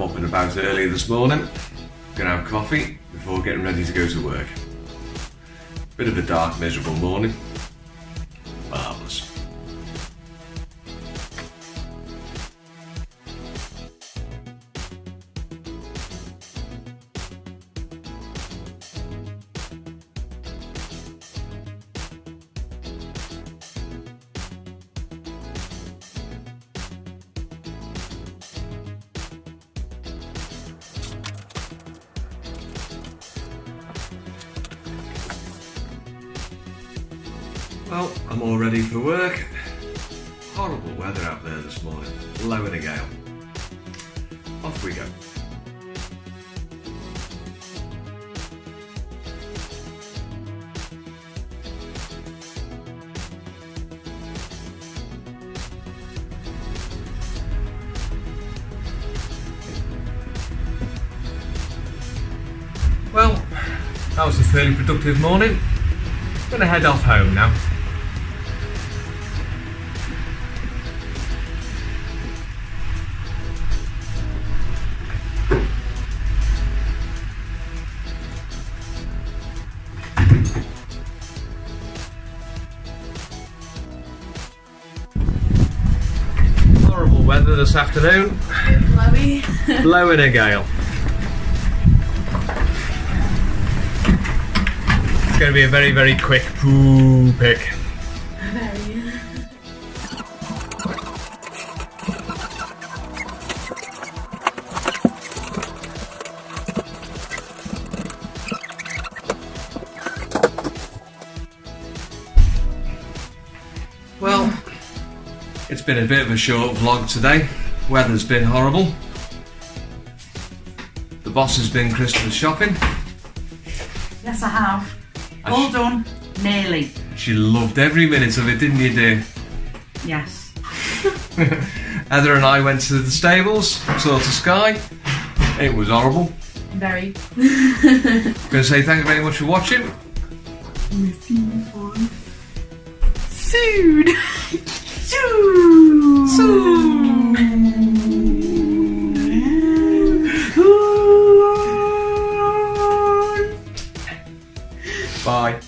I'm up and about early this morning. Gonna have coffee before getting ready to go to work. Bit of a dark, miserable morning. Marvellous. Well, I'm all ready for work. Horrible weather out there this morning, blowing a gale. Off we go. Well, that was a fairly productive morning. Gonna head off home now. Horrible weather this afternoon. Blowy. Blowing a gale. It's going to be a very, very quick poo pick. Very. Well, it's been a bit of a short vlog today. Weather's been horrible. The boss has been Christmas shopping. Yes, I have. All done. Nearly. She loved every minute of it, didn't you, dear? Yes. Heather and I went to the stables, saw to Sky. It was horrible. Very. Gonna say thank you very much for watching. We'll see you soon. Soon. Soon. Bye.